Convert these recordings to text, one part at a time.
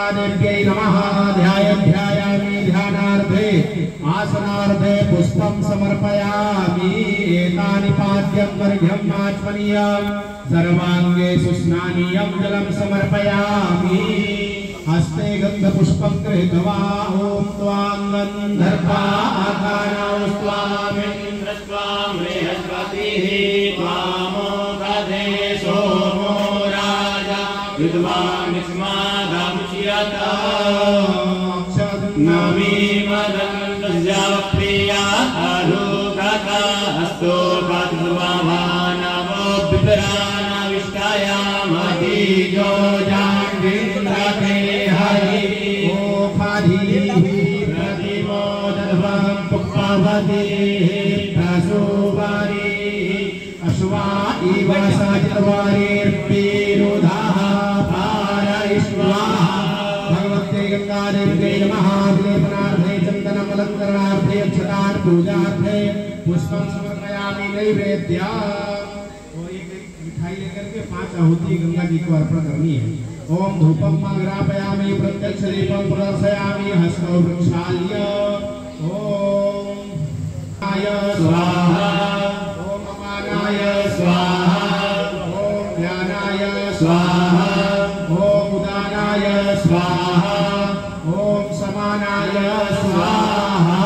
गंगादेव्यै नमः। ध्यायामि ध्यानार्थे आसनार्थे पुष्पं समर्पयामि। एतानि पाद्यं वर्घ्यं आचमनीयं सर्वांगे सुस्नानीयं जलं समर्पयामि। हस्ते गन्धपुष्पं गृहीत्वा ॐ त्वां गन्धर्वाकानौ स्वामिन्द्रस्त्वां बृहस्पतिः त्वामो दधे सोमो राजा विद्वान्स्मादामुच्यत नमी मदन्तस्या प्रिया आलोकता हस्तो कात्वानवो पितरानाविष्टायामधिजो जान्विन्द्रते हरि ओ खाधीः प्रतिमोदध्वं पुष्पवतीः प्रसूवारीः अश्वा इव साजितवारीर्पीरुधाः पारयिष्वाः। भगवते गंगादेव्यै नमः। विलेपनार्थे चन्दनमलङ्करणार्थे अक्षतान् पूजार्थे पुष्पं समर्पयामि। नैवेद्यम् और एक मिठाई लेकर के 5 आहुति गंगा जी को अर्पण करनी है। ओम धूपम ग्रापयामि प्रत्यक्ष दीपं प्रदर्शयामि हस्तौ वृक्षाल्य ओम आय स्वाहा ओम अमानाय स्वाहा ओम ध्यानाय स्वाहा ओम उदानाय स्वाहा ओम समानाय स्वाहा।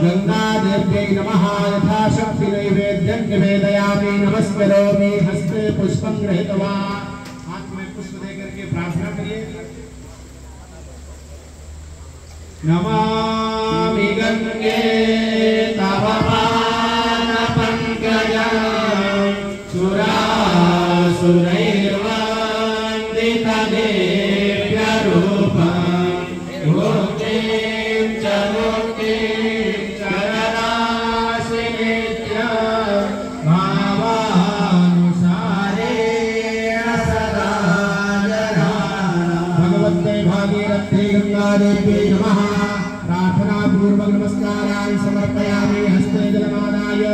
गंगा देव्यै नमः। यथाशक्ति नैवेद्यं निवेदयामि। नमस्करोमि। हस्ते पुष्पं गृहीत्वा हाथ में पुष्प देकर के प्रार्थना करिए। नमामि गंगे तव पाद पंकजं सुरासुरैर्वन्दित दिव्य रूपं मुक्तिं च चरणासि नित्यं भावानुसारेण सदा जनानाम्। भगवते भागीरथी गंगादेव्यै नमः। प्रार्थना पूर्वक नमस्कारान् समर्पयामि। हस्ते जलमादाय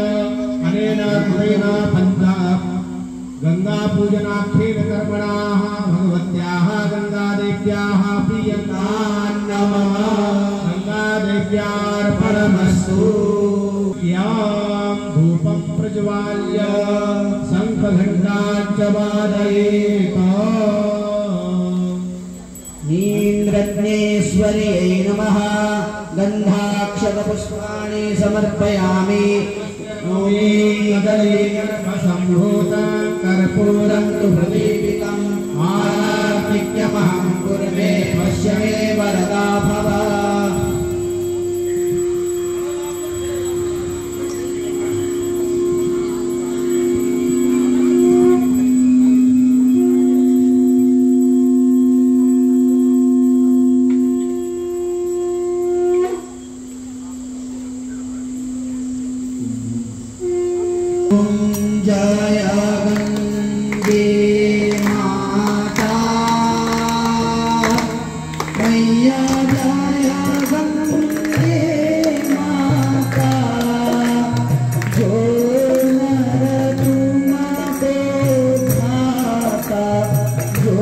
अनेन हृदयेन पञ्च गंगा पूजनार्थेन कर्मणाः भगवत्याः गंगादेव्याः प्रियतान् नमः। गंगादेव्यार्पणमस्तु। यां धूपं प्रज्वाल्य शङ्खघण्टाञ्च वादयेत्। नीन्द्रज्ञेश्वर्यै नमः। गन्धाक्षतपुष्पाणि समर्पयामि। नौनीकदलीगर्भसम्भूतं कर्पूरं तु प्रदीपितम् आरार्तिक्यमहं कुर्वे पश्य मे वरदा भव। जय गंगे माता मैया जय गंगे माता जो नर तुमको ध्याता जो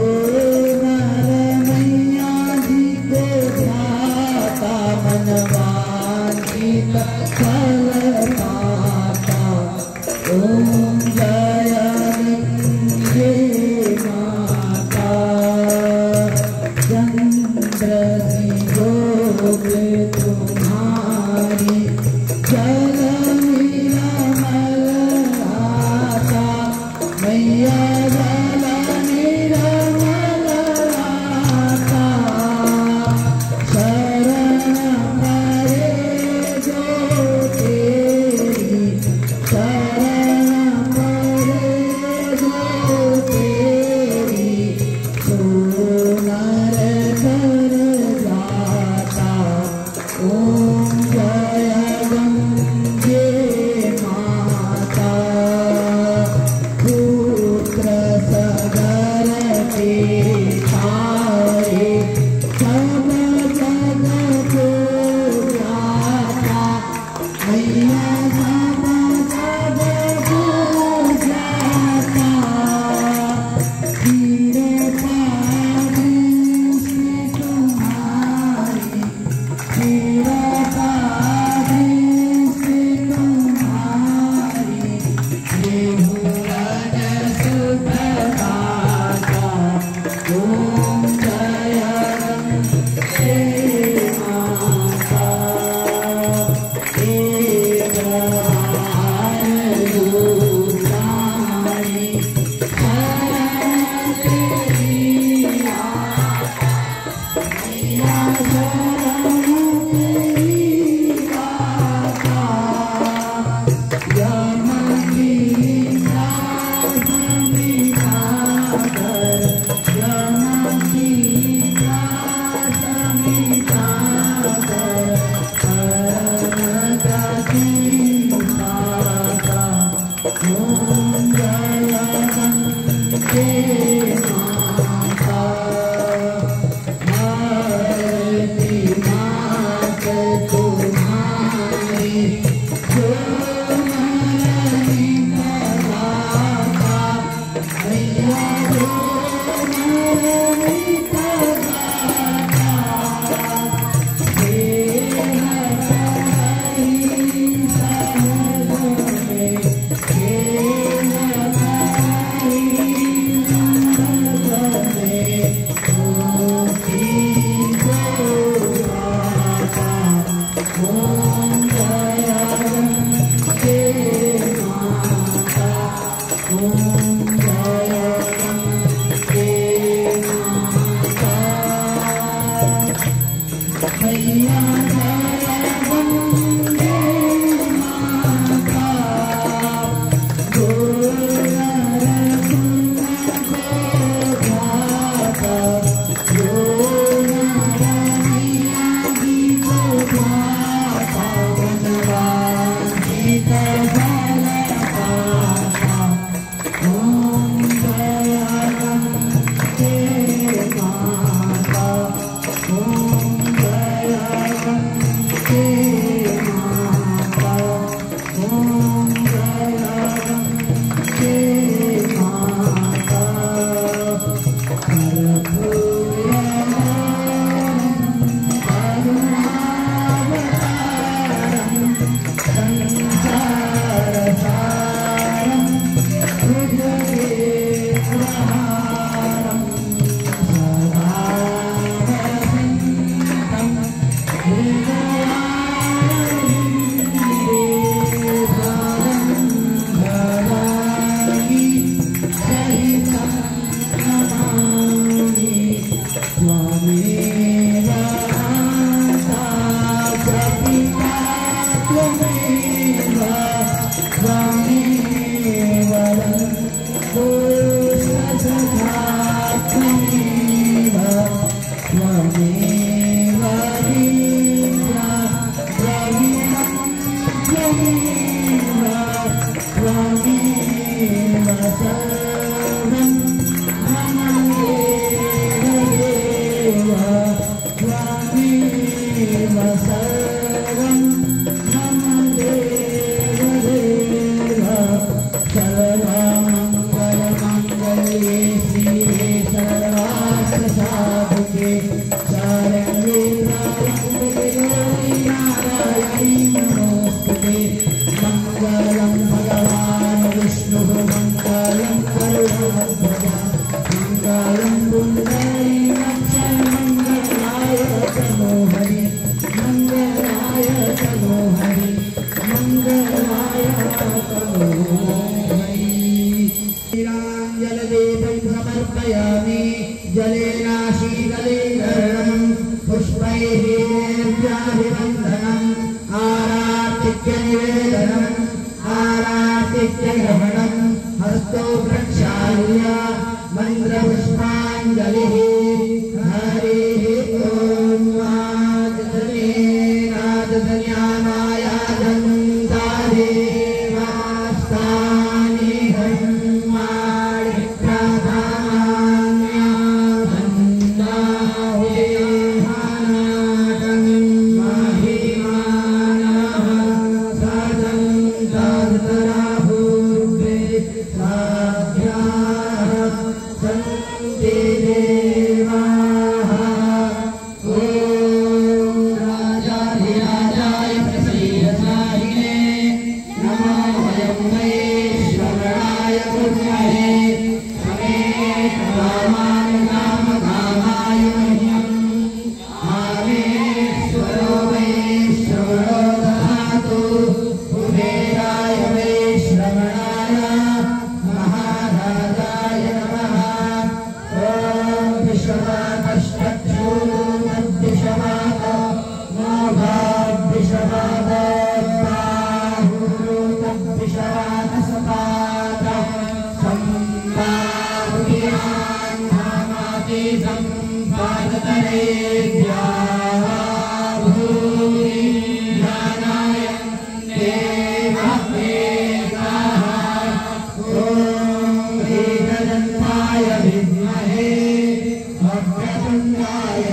नर मैया जी को ध्याता मनवांछित फल पाता। ओम जय गंगे माता चंद्र संयोग तुम्हारी जल निर्मल आता मैया जल निर्मल आता शरण परे जो तेरी शरण परे जो तेरी सोनर कर जाता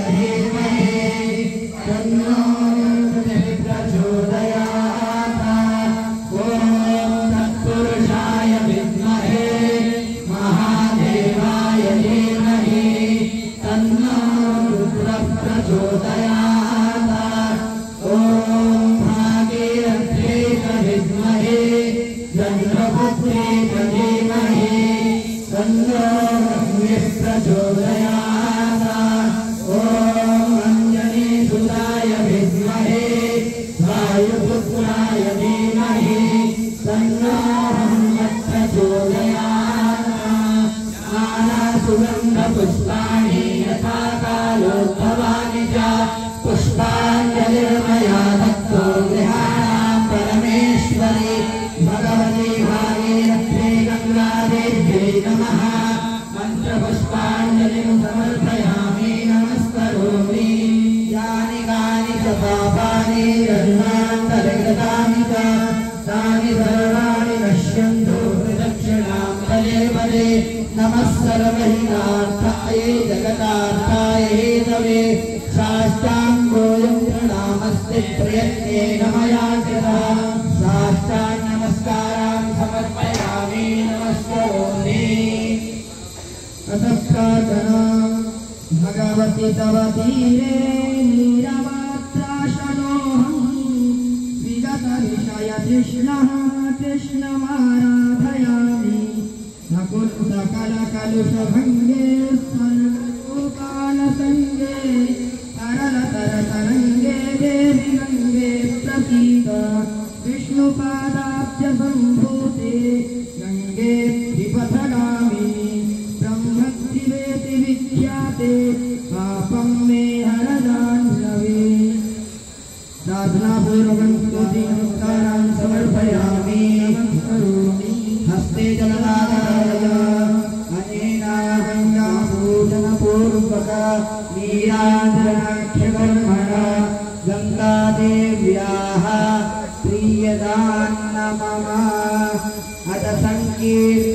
धीमहि तन्नो प्रचोदयात्। ॐ तत्पुरुषाय विद्महे महादेवाय धीमहि तन्नो रुद्रः प्रचोदयात्। ॐ भागीरथ्यै च विद्महे चन्द्रपुत्र्यै च धीमहि तन्नो अग्निः प्रचोदयात्। ॐ अञ्जनीसुताय विद्महे वायुपुत्राय धीमहि तन्नो हनुमत् प्रचोदयात्। नानासुगन्धपुष्पाणि यथा कालोद्भवानि च पुष्पाञ्जलिर्मया दत्तो गृहाणां परमेश्वरि भगवति भागीरथ्यै गङ्गादेव्यै नमः। मन्त्रपुष्पाञ्जलिं समर्पयामि नमस्करोमि। यानि कानि च पापानि जन्मान्तर्गतानि च तानि सर्वाणि नश्यन्तु प्रदक्षिणां पदे पदे। नमः सर्वहितार्थाय जगतार्थाय हेतवे साष्टाङ्गोऽयं प्रणामस्ते प्रयत्नेन मया कृतः। साष्टाङ्गनमस्कारान् समर्पयामि नमस्करोमि। अतः प्रार्थना भगवति तव तीरे नीरमात्राशनोऽहं विगतविषयतृष्णः कृष्णमाराधयामि। नकुलकलकलुषभङ्गे सर्वोपानसङ्गे तरलतरतरङ्गे देवि गङ्गे प्रसीद। विष्णुपादाब्जसम्भूते गङ्गे त्रिपथगामिनि ब्रह्मत्रिवेति विख्याते पापं मे हर जाह्नवी। प्रार्थनापूर्वकं स्तुतिनमस्कारान् समर्पयामि नमस्करोमि। हस्ते जलदाधारय अनेना गङ्गापूजनपूर्वक नीराजनाख्यकर्मणा गङ्गादेव्याः प्रीयदान्न मम। अथ संकीर्तन